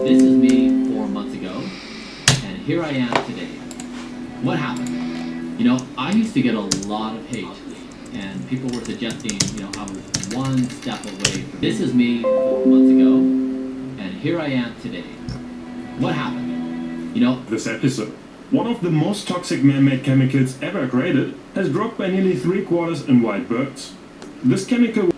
This is me 4 months ago, and here I am today. What happened? You know, I used to get a lot of hate, and people were suggesting, I was one step away from. This is me 4 months ago, and here I am today. What happened? This episode. One of the most toxic man-made chemicals ever created has dropped by nearly 3/4 in wild birds. This chemical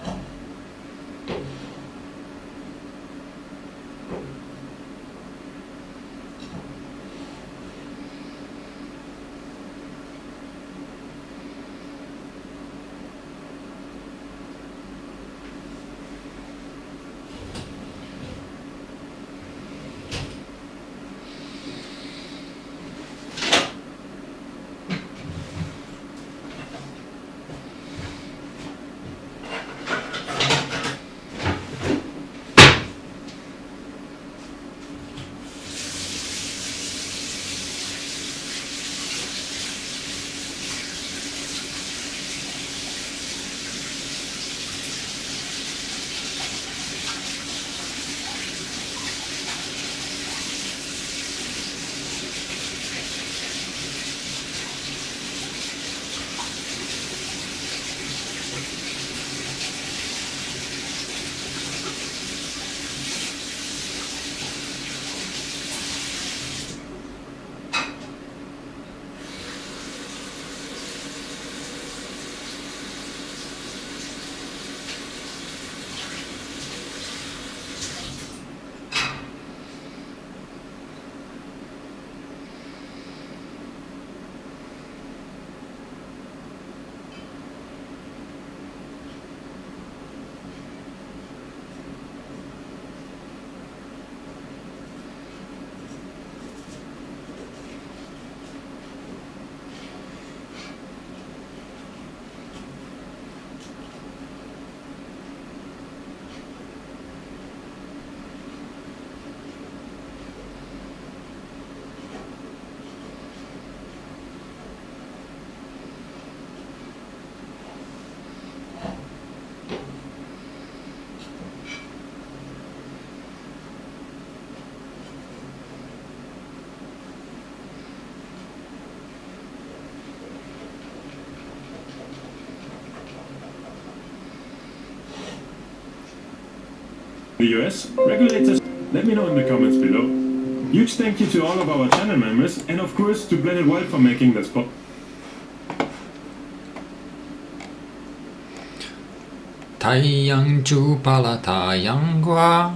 the US regulators. Let me know in the comments below. Huge thank you to all of our channel members, and of course to Planet Wild for making this pop. Taiyang Jupala Taiyang Gua.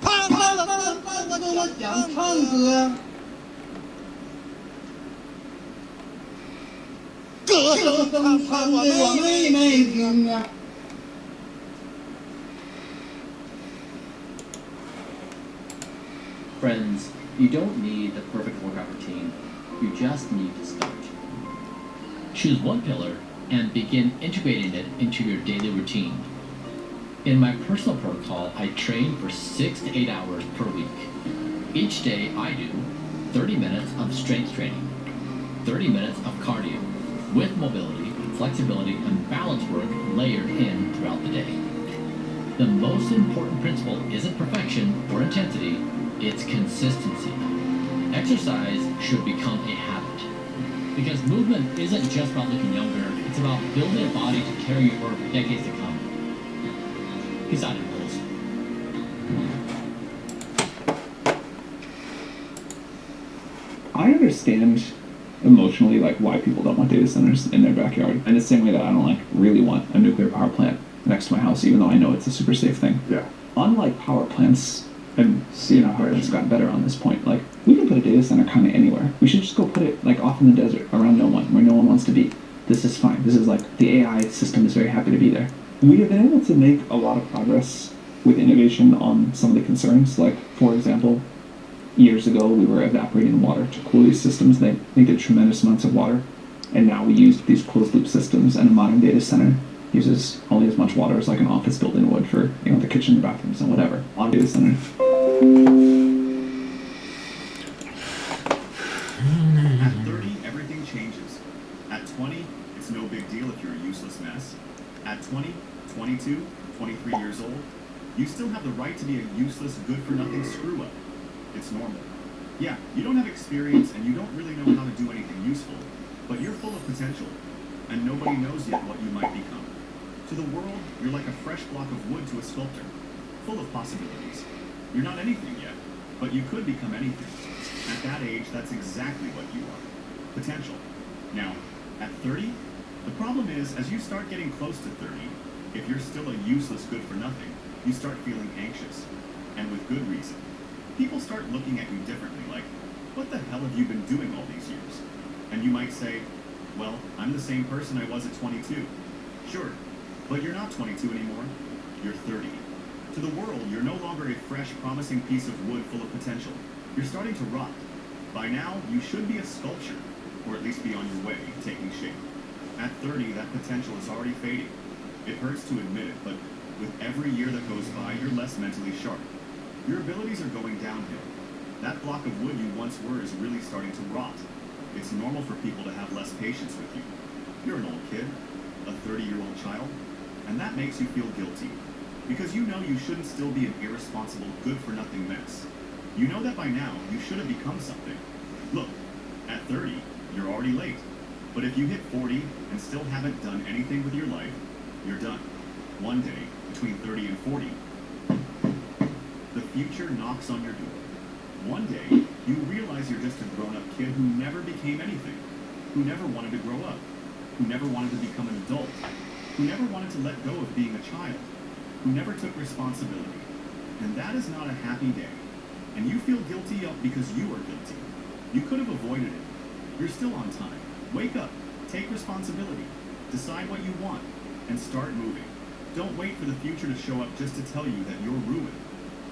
他跟我讲唱歌，歌声唱给我妹妹听啊。Friends, you don't need the perfect workout routine. You just need to start. Choose one pillar and begin integrating it into your daily routine. In my personal protocol, I train for 6 to 8 hours per week. Each day I do 30 minutes of strength training, 30 minutes of cardio, with mobility, flexibility, and balance work layered in throughout the day. The most important principle isn't perfection or intensity, it's consistency. Exercise should become a habit. Because movement isn't just about looking younger, it's about building a body to carry you for decades to come. Peace out, Bulls. I understand emotionally why people don't want data centers in their backyard, in the same way that I don't really want a nuclear power plant next to my house, even though I know it's a super safe thing. Yeah. Unlike power plants, and power plants got better on this point. We can put a data center kind of anywhere. We should just go put it off in the desert around no one, where no one wants to be. This is fine. This is the AI system is very happy to be there. We have been able to make a lot of progress with innovation on some of the concerns. For example, years ago we were evaporating water to cool these systems. They needed tremendous amounts of water, and now we use these closed loop systems, and a modern data center uses only as much water as an office building would for the kitchen, bathrooms, and whatever. On data center. At 30, everything changes. At 20, it's no big deal if you're a useless mess. At 20, 22, 23 years old, you still have the right to be a useless, good-for-nothing screw-up. It's normal. Yeah, you don't have experience and you don't really know how to do anything useful, but you're full of potential, and nobody knows yet what you might become. To the world, you're like a fresh block of wood to a sculptor, full of possibilities. You're not anything yet, but you could become anything. At that age, that's exactly what you are. Potential. Now, at 30, the problem is, as you start getting close to 30, if you're still a useless good-for-nothing, you start feeling anxious, and with good reason. People start looking at you differently, like, what the hell have you been doing all these years? And you might say, well, I'm the same person I was at 22. Sure, but you're not 22 anymore. You're 30. To the world, you're no longer a fresh, promising piece of wood full of potential. You're starting to rot. By now, you should be a sculpture, or at least be on your way, taking shape. At 30, that potential is already fading. It hurts to admit it, but with every year that goes by, you're less mentally sharp. Your abilities are going downhill. That block of wood you once were is really starting to rot. It's normal for people to have less patience with you. You're an old kid, a 30-year-old child, and that makes you feel guilty. Because you know you shouldn't still be an irresponsible, good-for-nothing mess. You know that by now, you should have become something. Look, at 30, you're already late. But if you hit 40 and still haven't done anything with your life, you're done. One day, between 30 and 40, the future knocks on your door. One day, you realize you're just a grown-up kid who never became anything, who never wanted to grow up, who never wanted to become an adult, who never wanted to let go of being a child, who never took responsibility. And that is not a happy day. And you feel guilty because you are guilty. You could have avoided it. You're still on time. Wake up. Take responsibility. Decide what you want. And start moving. Don't wait for the future to show up just to tell you that you're ruined.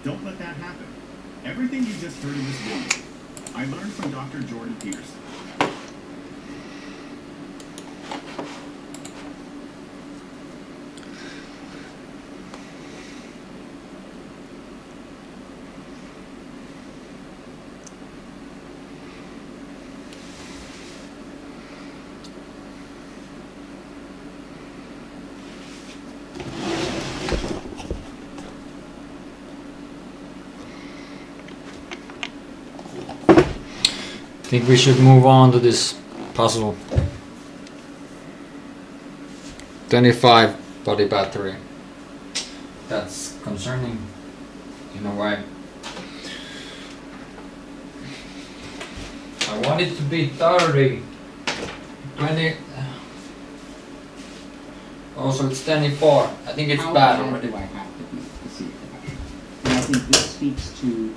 Don't let that happen. Everything you just heard in this video, I learned from Dr. Jordan Peterson. I think we should move on to this puzzle. 25 body battery. That's concerning in a way. I want it to be 30. 20. Also, it's 24. I think it's How bad bad already. do I have to be to see it? And I think this speaks to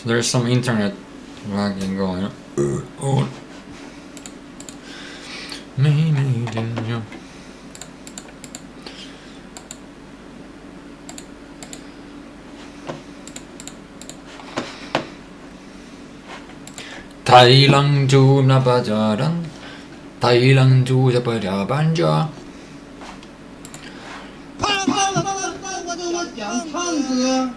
So there's some internet lagging going on. Thailand chu na bajaran, Thailand chu ja baja banja. 跟我讲唱歌。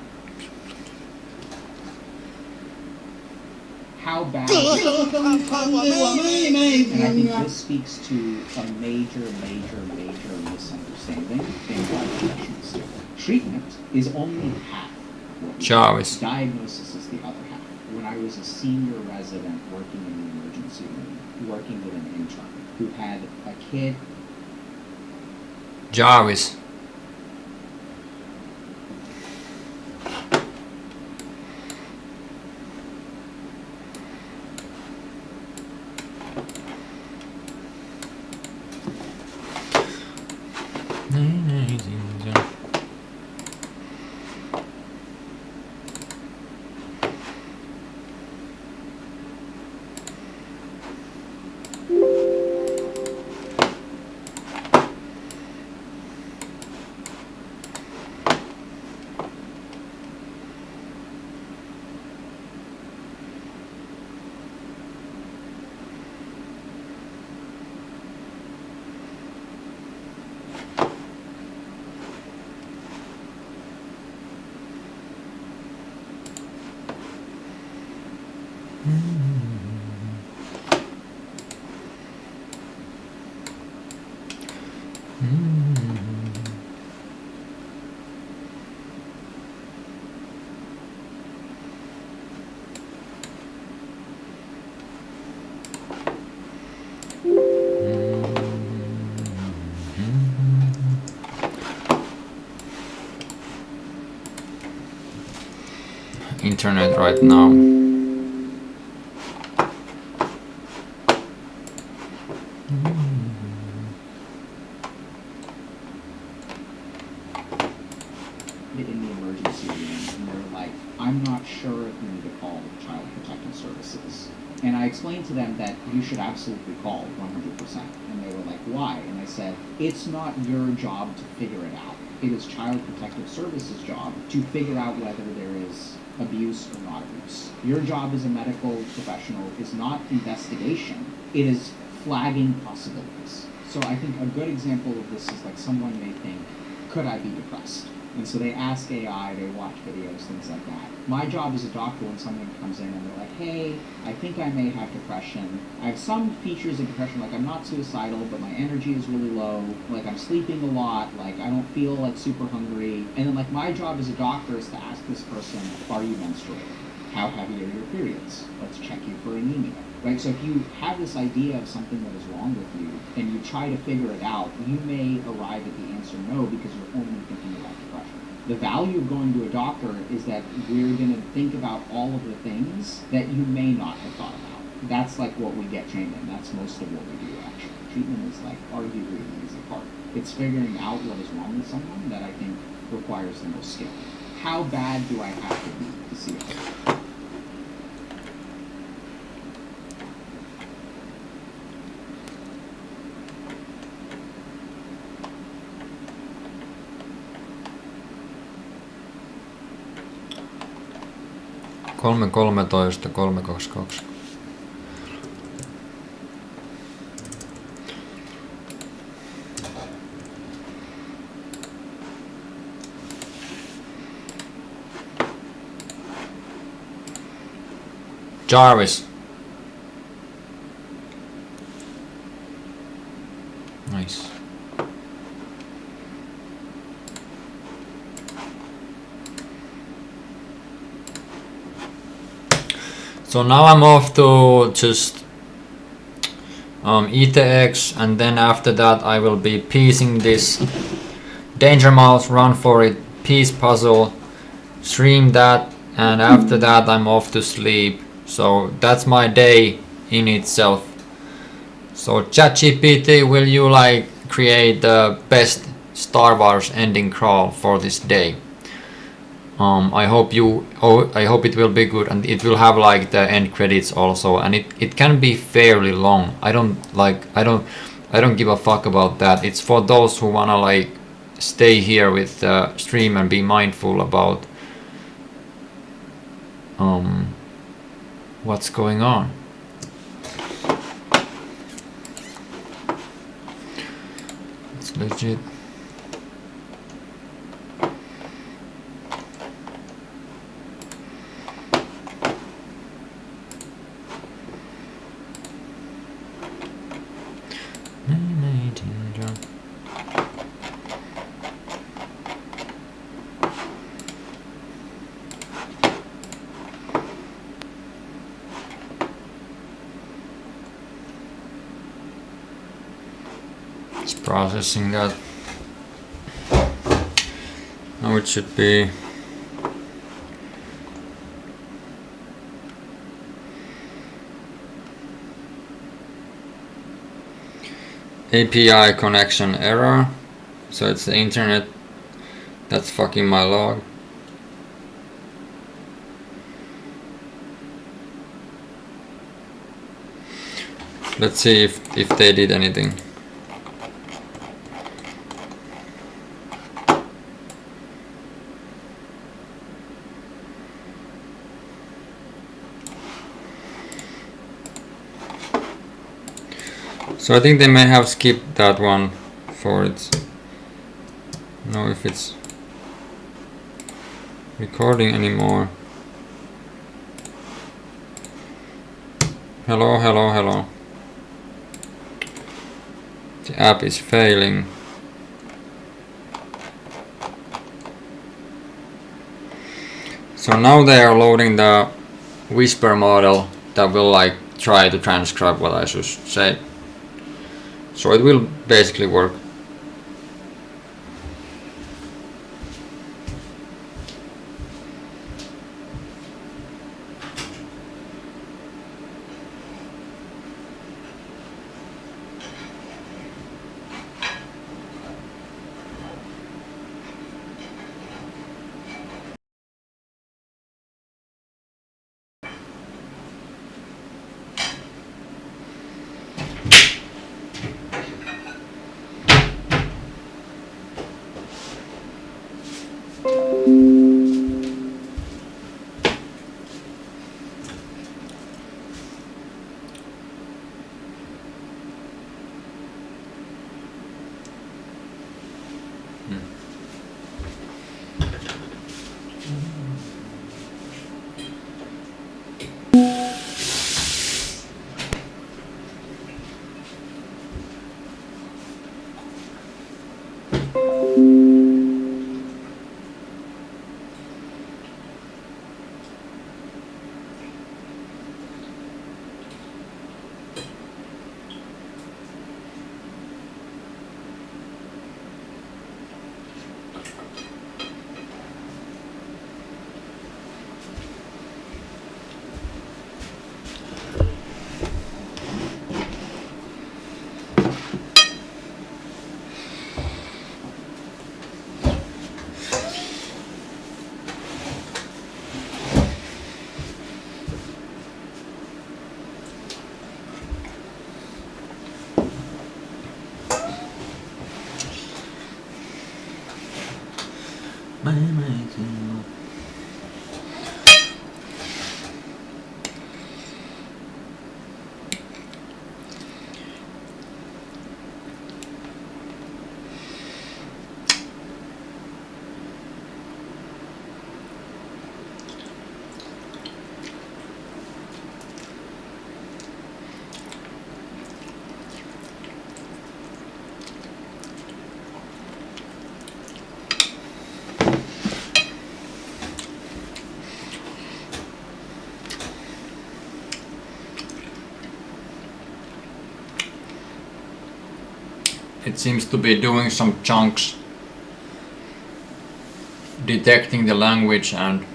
How bad? And I think this speaks to a major misunderstanding in why professionals. Treatment is only half what we do. Jarvis. Diagnosis is the other half. When I was a senior resident working in the emergency room, working with an intern who had a kid. Jarvis. Internet right now. In the emergency room, and they're like, I'm not sure if you need to call Child Protective Services. And I explained to them that you should absolutely call 100%. And they were like, why? And I said, it's not your job to figure it out. It is Child Protective Services' job to figure out whether there is abuse or not abuse. Your job as a medical professional is not investigation. It is flagging possibilities. So I think a good example of this is like someone may think, could I be depressed? And so they ask AI, they watch videos, things like that. My job as a doctor, when someone comes in and they're like, hey, I think I may have depression. I have some features of depression, like I'm not suicidal, but my energy is really low. Like I'm sleeping a lot. Like I don't feel like super hungry. And then like my job as a doctor is to ask this person, are you menstruating? How heavy are your periods? Let's check you for anemia. Right? So if you have this idea of something that is wrong with you and you try to figure it out, you may arrive at the answer no because you're only thinking about depression. The value of going to a doctor is that we're going to think about all of the things that you may not have thought about. That's like what we get trained in. That's most of what we do actually. Treatment is like arguably the easy part. It's figuring out what is wrong with someone that I think requires the most skill. How bad do I have to be to see it? Kolme 13, 322. Jarvis. Nice. So now I'm off to just eat the eggs, and then after that I will be piecing this Danger Mouse Run For It piece puzzle, stream that, and after that I'm off to sleep. So that's my day in itself. So ChatGPT, will you like create the best Star Wars ending crawl for this day? I hope it will be good, and it will have like the end credits also, and it can be fairly long. I don't give a fuck about that. It's for those who wanna like stay here with the stream and be mindful about what's going on. It's legit. It's processing that. Now it should be API connection error. So it's the internet that's fucking my log. Let's see if they did anything. So I think they may have skipped that one for it. I don't know if it's recording anymore. Hello. The app is failing. So now they are loading the whisper model that will like try to transcribe what I should say. So it will basically work. It seems to be doing some chunks, detecting the language, and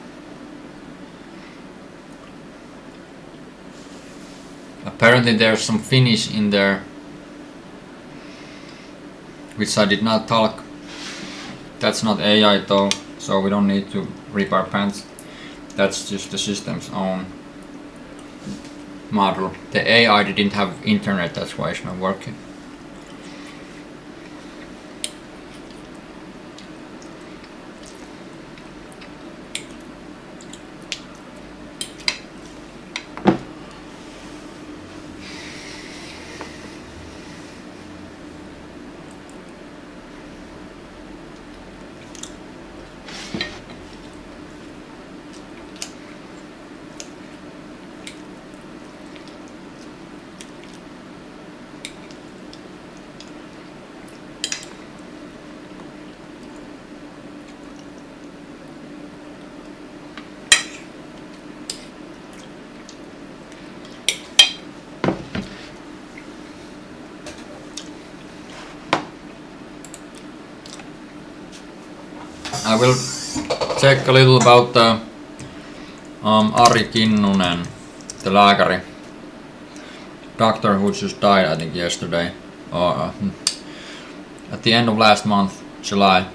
apparently there's some Finnish in there, which I did not talk. That's not AI though, so we don't need to rip our pants. That's just the system's own model. The AI didn't have internet, that's why it's not working. I will check a little about the Ari Kinnunen, the lääkäri, doctor who just died, I think yesterday, or at the end of last month, July.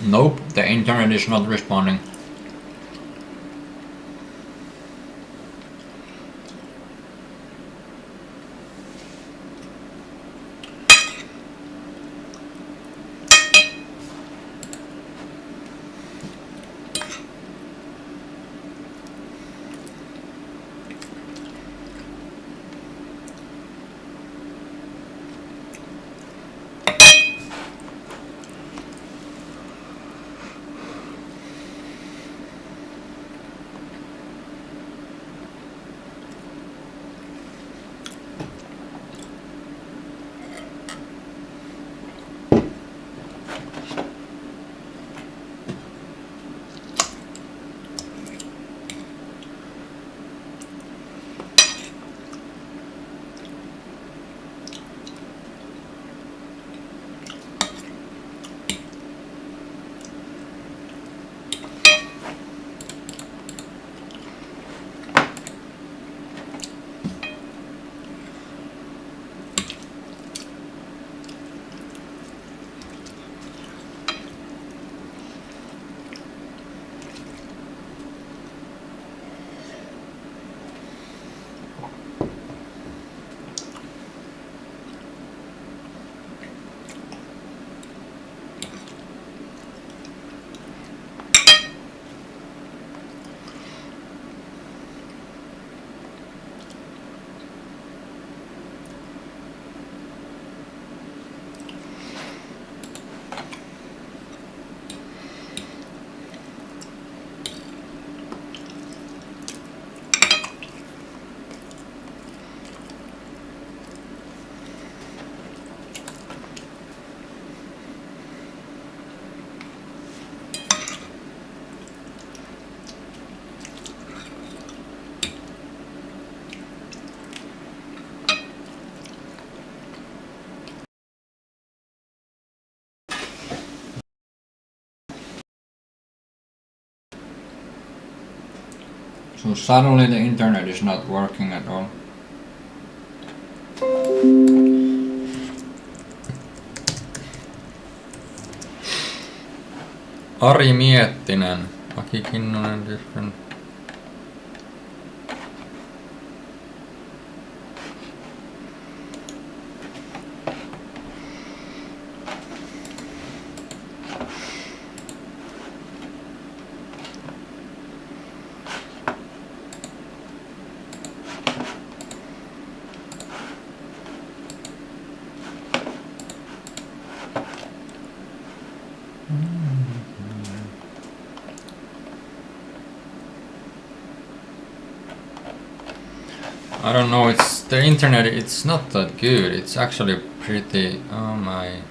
Nope, the internet is not responding. So suddenly the internet is not working at all. Ari Miettinen, Aki Kinnunen, different. I don't know, it's the internet, it's not that good, it's actually pretty, oh my.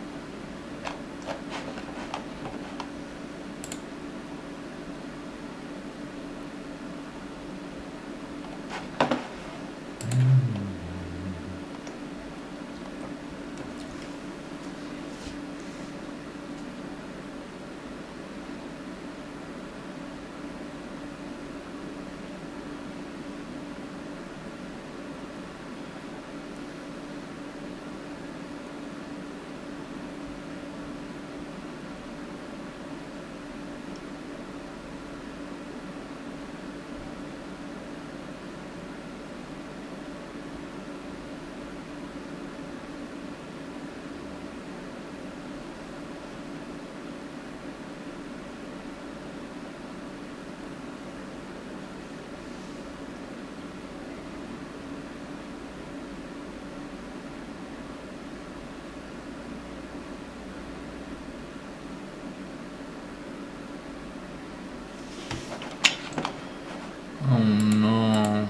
Oh no.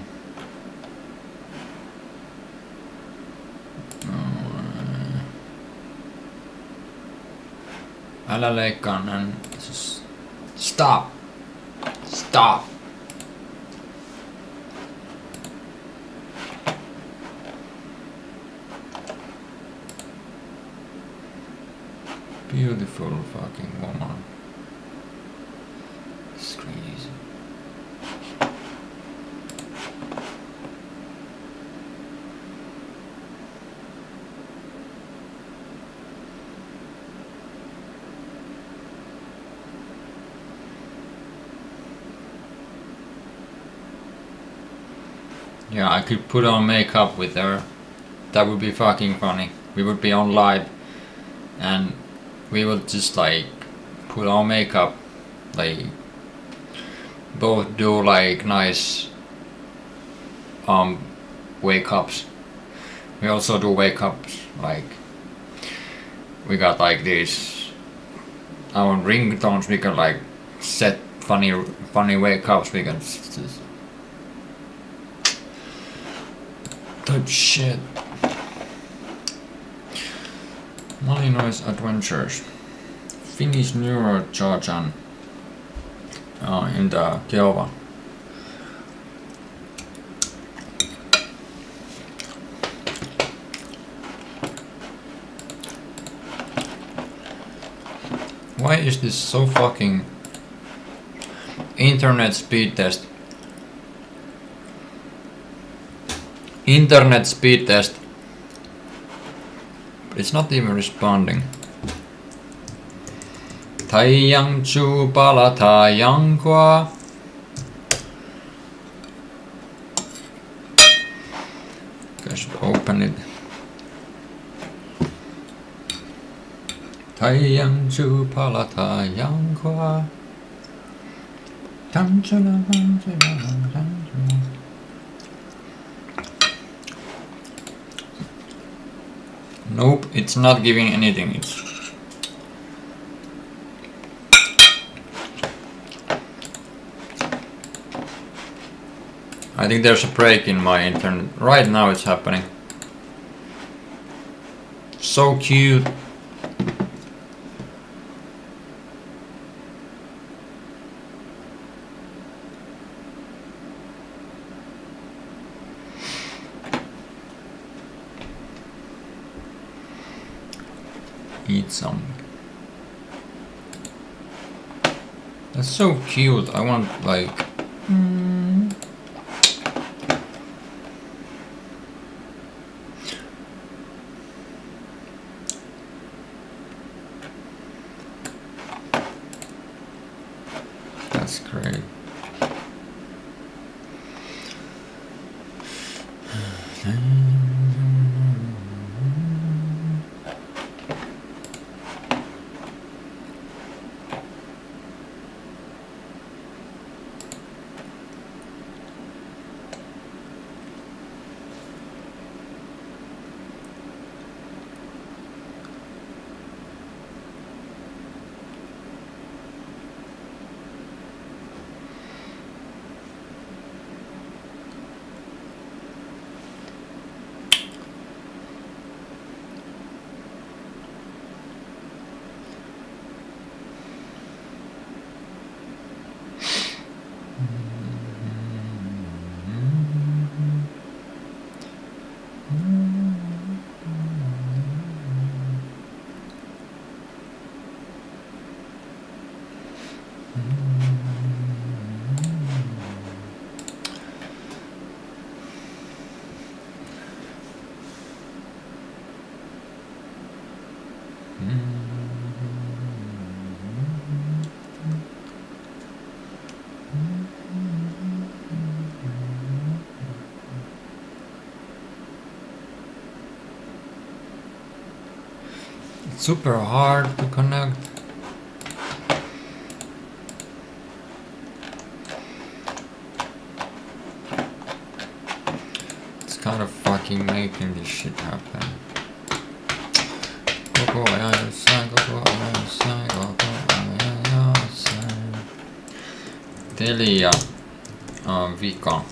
Älä leikkaa nän. Stop. Stop. Beautiful fucking woman. It's crazy. Yeah, I could put on makeup with her. That would be fucking funny. We would be on live and we would just like put on makeup, like both do like nice wake ups. We also do wake ups, like we got like these our ringtones, we can like set funny wake ups, we can just type shit. Malinois Adventures. Finnish neurosurgeon in the Kiowa. Why is this so fucking internet speed test? Internet speed test. But it's not even responding. Taiyang chu pala taiyang kwa. I should open it. Taiyang chu pala taiyang kwa. Tanchula tanchula tanchula. Nope, it's not giving anything. It's I think there's a break in my internet. Right now it's happening. So cute. Eat some. That's so cute. I want like It's super hard to connect. It's kind of fucking making this shit happen. Koko ajan jossain, koko ajan jossain, koko ajan jossain. Telia on vika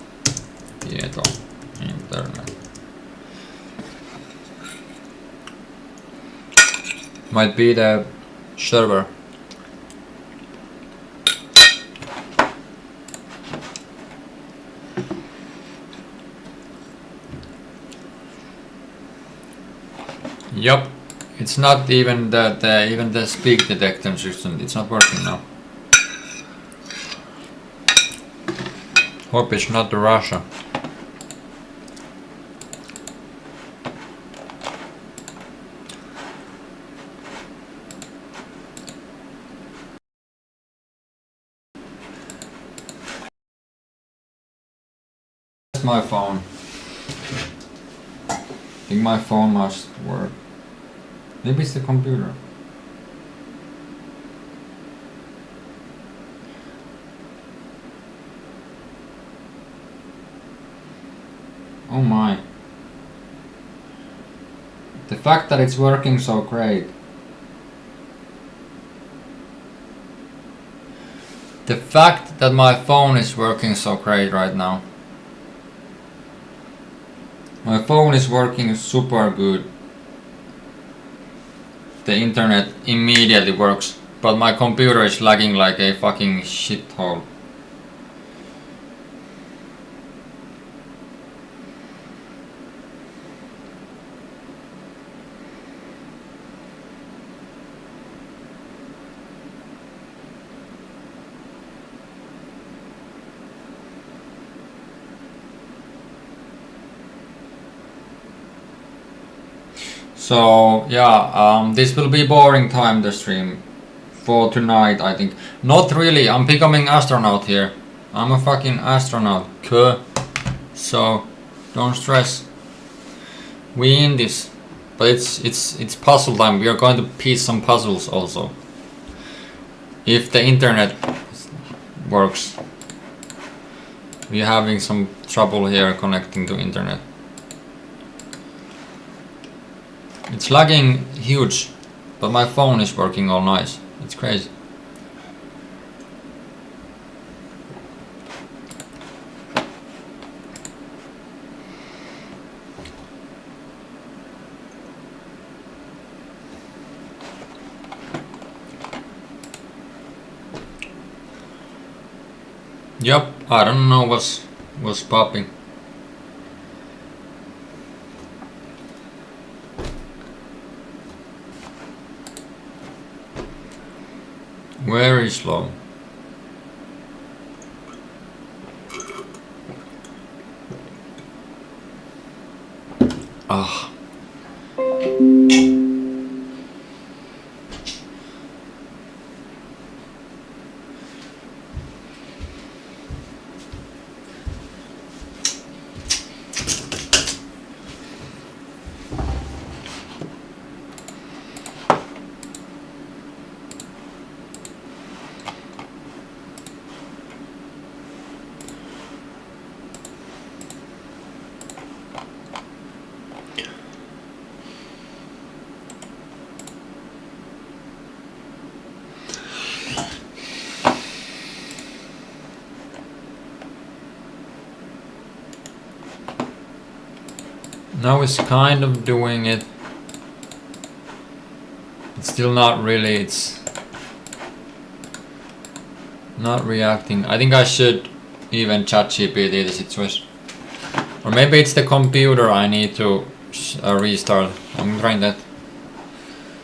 tieto internet. Might be the server. Yup, it's not even that even the speak detection system. It's not working now. Hope it's not Russia. My phone. I think my phone must work. Maybe it's the computer. Oh my. The fact that it's working so great. The fact that my phone is working so great right now. My phone is working super good. The internet immediately works, but my computer is lagging like a fucking shithole. So yeah, this will be boring time, the stream for tonight, I think. Not really, I'm becoming astronaut here. I'm a fucking astronaut. Cool. So don't stress. We in this. But it's puzzle time. We are going to piece some puzzles also. If the internet works. We are having some trouble here connecting to internet. It's lagging huge, but my phone is working all nice. It's crazy. Yep, I don't know what's popping. Very slow. Ah. Now it's kind of doing it. It's still not really, it's not reacting. I think I should even ChatGPT the situation. Or maybe it's the computer I need to restart. I'm trying that.